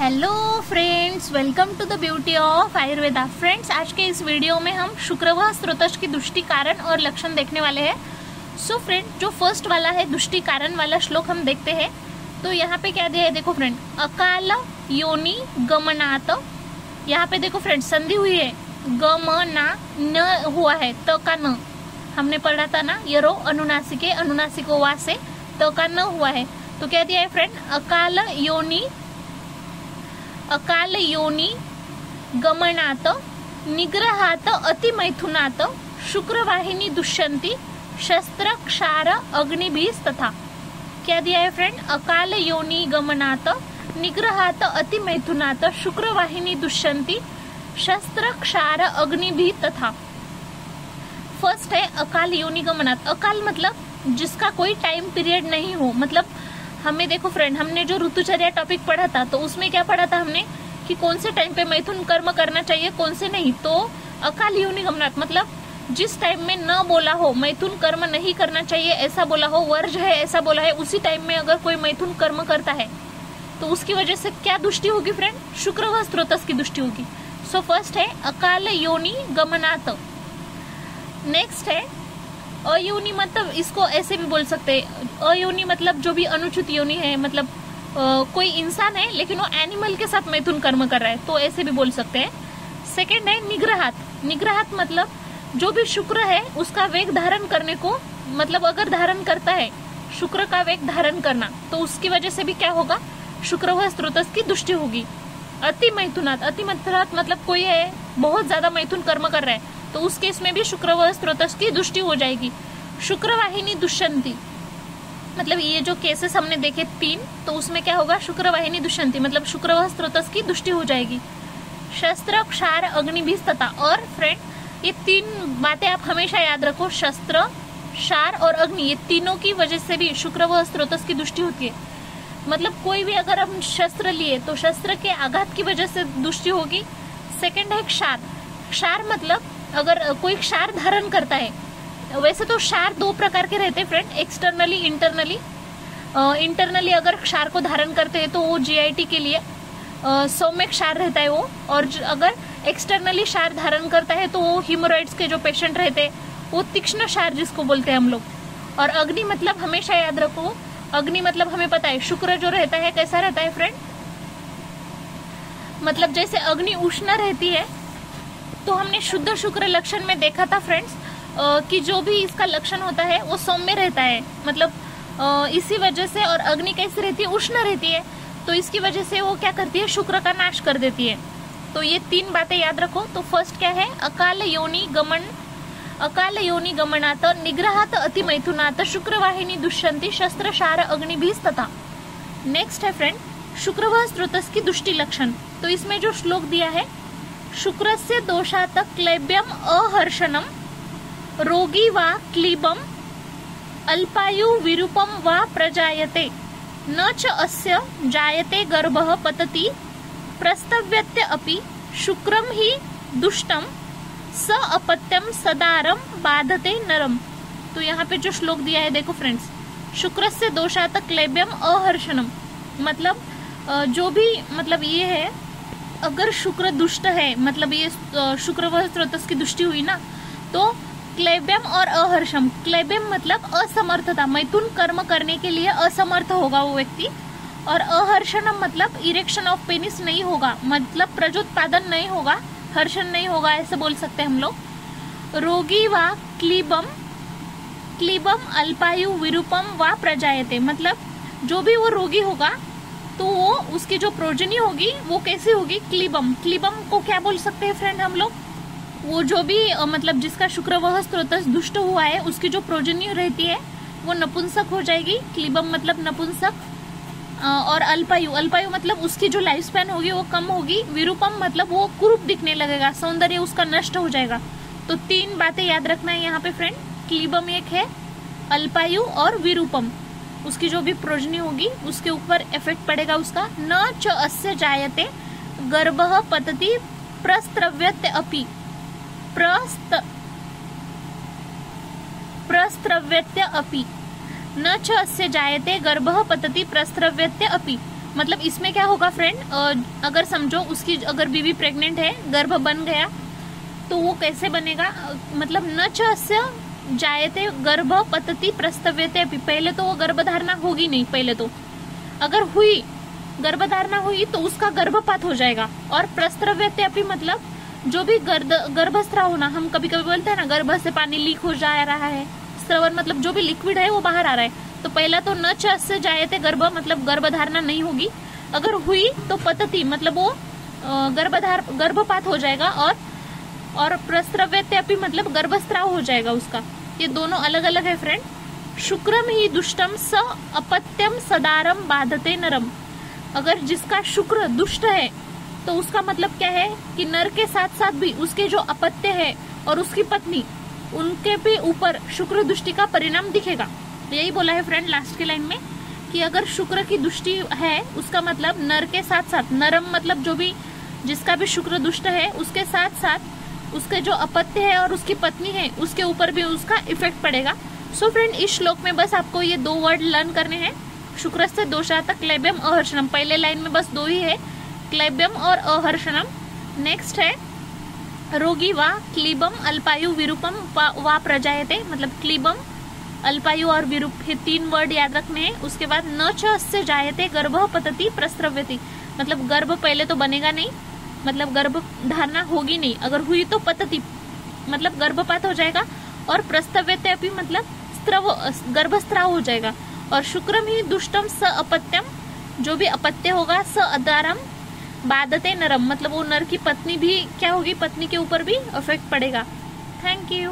Hello friends, welcome to the beauty of Ayurveda. Friends, आज के इस वीडियो में हम शुक्रवाह स्रोतश की दुष्टि कारण और लक्षण देखने वाले हैं। सो फ्रेंड, जो फर्स्ट वाला है दुष्टि कारण वाला श्लोक हम देखते हैं। तो यहाँ पे क्या दिया है, देखो फ्रेंड, अकाल योनि गमनात। यहाँ पे देखो फ्रेंड, संधि हुई है, गमना न हुआ है, त का न हमने पढ़ा था ना, यरो अनुनासिके अनुनासिको वा से त का न हुआ है। तो क्या दिया है फ्रेंड, अकाल योनि गमनात निग्रहात अतिमैथुनात शुक्रवाहिनी दुष्यंती शस्त्र क्षार अग्निभीस तथा। क्या दिया है फ्रेंड, अकाल योनि गमनात निग्रहात अतिमैथुनात शुक्रवाहिनी दुष्यंती शस्त्र क्षार अग्निभी तथा। फर्स्ट है अकाल योनि गमनात। अकाल मतलब जिसका कोई टाइम पीरियड नहीं हो। मतलब हमें देखो फ्रेंड, हमने जो ऋतुचर्या टॉपिक पढ़ा था तो उसमें क्या पढ़ा था हमने कि कौन से टाइम पे मैथुन कर्म करना चाहिए, कौन से नहीं। तो अकाल योनि गमनात मतलब जिस टाइम में न बोला हो मैथुन कर्म नहीं करना चाहिए ऐसा बोला हो, वर्ज है ऐसा बोला है, उसी टाइम में अगर कोई मैथुन कर्म करता है तो उसकी वजह से क्या दुष्टि होगी फ्रेंड, शुक्रवाह स्रोतस की दुष्टि होगी। सो फर्स्ट है अकाल योनि गमनात। नेक्स्ट है अयोनि, मतलब इसको ऐसे भी बोल सकते हैं, अयोनि मतलब जो भी अनुचित योनि है, मतलब कोई इंसान है लेकिन वो एनिमल के साथ मैथुन कर्म कर रहा है, तो ऐसे भी बोल सकते हैं। सेकंड है निग्रहात। निग्रहात मतलब जो भी शुक्र है उसका वेग धारण करने को, मतलब अगर धारण करता है शुक्र का वेग धारण करना, तो उसकी वजह से भी क्या होगा, शुक्रवाह स्रोतस की दुष्टि होगी। अति मैथुनात, अति मैथुनात मतलब कोई है बहुत ज्यादा मैथुन कर्म कर रहा है तो उस केस में भी शुक्रवाह स्रोतस की दुष्टि हो जाएगी। शुक्रवाहिनी दुष्यंती मतलब ये जो केसेस हमने देखे 3, तो उसमें क्या होगा, शुक्रवाहिनी दुष्यंती मतलब शुक्रवाह स्रोतस की दुष्टि हो जाएगी। शस्त्र क्षार अग्निभीस तथा। और फ्रेंड, ये 3 बातें आप हमेशा याद रखो, शस्त्र क्षार और अग्नि, ये तीनों की वजह से भी शुक्रवाह स्रोतस की दुष्टि होती है। मतलब कोई भी अगर हम शस्त्र लिए तो शस्त्र के आघात की वजह से दुष्टि होगी। सेकंड है क्षार। क्षार मतलब अगर कोई क्षार धारण करता है, वैसे तो क्षार 2 प्रकार के रहते हैं फ्रेंड, एक्सटर्नली इंटरनली। इंटरनली अगर क्षार को धारण करते हैं तो वो जीआईटी के लिए सौम्य क्षार रहता है वो, और अगर एक्सटर्नली क्षार धारण करता है तो वो हीमोरॉइड्स के जो पेशेंट रहते हैं वो तीक्ष्ण क्षार जिसको बोलते हैं हम लोग। और अग्नि मतलब हमेशा याद रखो, अग्नि मतलब हमें पता है शुक्र जो रहता है कैसा रहता है फ्रेंड, मतलब जैसे अग्नि उष्ण रहती है, तो हमने शुद्ध शुक्र लक्षण में देखा था फ्रेंड्स कि जो भी इसका लक्षण होता है वो सौम्य रहता है, मतलब इसी वजह से। और अग्नि कैसी रहती है, उष्ण रहती है, तो इसकी वजह से वो क्या करती है, शुक्र का नाश कर देती है। तो ये 3 बातें याद रखो। तो फर्स्ट क्या है, अकाल योनि गमनात निग्रहात अतिमैथुनात शुक्रवाहिनी दुष्यंती शस्त्र क्षार अग्निभीस तथा। नेक्स्ट है फ्रेंड शुक्रवाह स्रोतस की दुष्टि लक्षण। तो इसमें जो श्लोक दिया है, शुक्रस्य दोषात क्लैब्यम अहर्षणम रोगी वा क्लीबम अल्पायु विरूपम वा प्रजायते न च अस्य जायते गर्भः पतति प्रस्तव्यत्य अपि शुक्रम ही दुष्टम स अपत्यम सदारम बाधते नरम। तो यहाँ पे जो श्लोक दिया है देखो फ्रेंड्स, शुक्रस्य दोषात क्लैब्यम अहर्षणम मतलब जो भी मतलब ये है, अगर शुक्र दुष्ट है, मतलब ये शुक्रवाह स्रोतस की दुष्टि हुई ना, तो क्लैब्यम और अहर्षम, क्लैब्यम मतलब असमर्थता, मैथुन कर्म करने के लिए असमर्थ होगा वो व्यक्ति, और अहर्षणम मतलब इरेक्शन ऑफ पेनिस नहीं होगा, मतलब प्रजोत्पादन नहीं होगा, हर्षण नहीं होगा, ऐसे बोल सकते हैं हम लोग। रोगी वा क्लीबम अल्पायु विरूपम वा प्रजायते मतलब जो भी वो रोगी होगा तो वो उसकी जो प्रोजनी होगी वो कैसी होगी, क्लीबम। क्लीबम को क्या बोल सकते हैं फ्रेंड हम लोग, वो जो भी मतलब जिसका शुक्रवाह स्रोतस दुष्ट हुआ है उसकी जो प्रोजनी रहती है वो नपुंसक हो जाएगी, क्लीबम मतलब नपुंसक। और अल्पायु मतलब उसकी जो लाइफ स्पैन होगी वो कम होगी। विरूपम मतलब वो कुरूप दिखने लगेगा, सौंदर्य उसका नष्ट हो जाएगा। तो 3 बातें याद रखना है यहाँ पे फ्रेंड, क्लीबम एक है, अल्पायु और विरूपम, उसकी जो भी प्रोजनी होगी उसके ऊपर इफेक्ट पड़ेगा उसका। न च अस्य जायते गर्भः पतति प्रस्त्रव्यत्य अपि प्रस्त्रव्यत्य अपि न च अस्य जायते गर्भः पतति प्रस्त्रव्यत्य अपि। मतलब इसमें क्या होगा फ्रेंड, अगर समझो उसकी अगर बीवी प्रेग्नेंट है, गर्भ बन गया, तो वो कैसे बनेगा, मतलब न च अस्य जायते गर्भ पतति प्रस्तव्यते अपि, पहले तो वो गर्भधारणा होगी नहीं, पहले तो अगर हुई गर्भधारणा हुई तो उसका गर्भपात हो जाएगा। और प्रस्त्रव्यते अपि मतलब जो भी गर्भस्राव होना, हम कभी कभी बोलते हैं ना गर्भ से पानी लीक हो जा रहा है, स्रवन मतलब जो भी लिक्विड है वो बाहर आ रहा है, तो पहला तो न च से जायते गर्भ मतलब गर्भधारणा नहीं होगी, अगर हुई तो पतति मतलब वो गर्भपात हो जाएगा, और प्रस्त्रव्यते अपि मतलब गर्भस्राव हो जाएगा उसका। ये दोनों अलग अलग है फ्रेंड। शुक्रम ही दुष्टम स अपत्यम सदारम बाधते नरम, अगर जिसका शुक्र दुष्ट है तो उसका मतलब क्या है कि नर के साथ साथ भी उसके जो अपत्य है और उसकी पत्नी, उनके भी ऊपर शुक्र दृष्टि का परिणाम दिखेगा। यही बोला है फ्रेंड लास्ट की लाइन में कि अगर शुक्र की दृष्टि है उसका मतलब नर के साथ साथ, नरम मतलब जो भी जिसका भी शुक्र दुष्ट है उसके साथ साथ उसके जो अपत्य है और उसकी पत्नी है उसके ऊपर भी उसका इफेक्ट पड़ेगा। सो फ्रेंड इस श्लोक में बस आपको ये 2 वर्ड लर्न करने हैं, शुक्रस्य दोषात क्लैब्यम अहर्षणम, पहले लाइन में बस 2 ही है, क्लैब्यम और अहर्षणम। नेक्स्ट है रोगी वा क्लीबम अल्पायु विरूपम वा प्रजायते, मतलब क्लीबम अल्पायु और विरूप, ये 3 वर्ड याद रखने हैं। उसके बाद न च से जायते गर्भ पतति प्रस्त्रव्यति, मतलब गर्भ पहले तो बनेगा नहीं, मतलब गर्भ धारणा होगी नहीं, अगर हुई तो पतति मतलब गर्भपात हो जाएगा, और प्रस्तव्यते अपि मतलब गर्भस्राव हो जाएगा। और शुक्रम ही दुष्टम स अपत्यम, जो भी अपत्य होगा, स अदारम बाधते नरम मतलब वो नर की पत्नी भी क्या होगी, पत्नी के ऊपर भी इफेक्ट पड़ेगा। Thank you.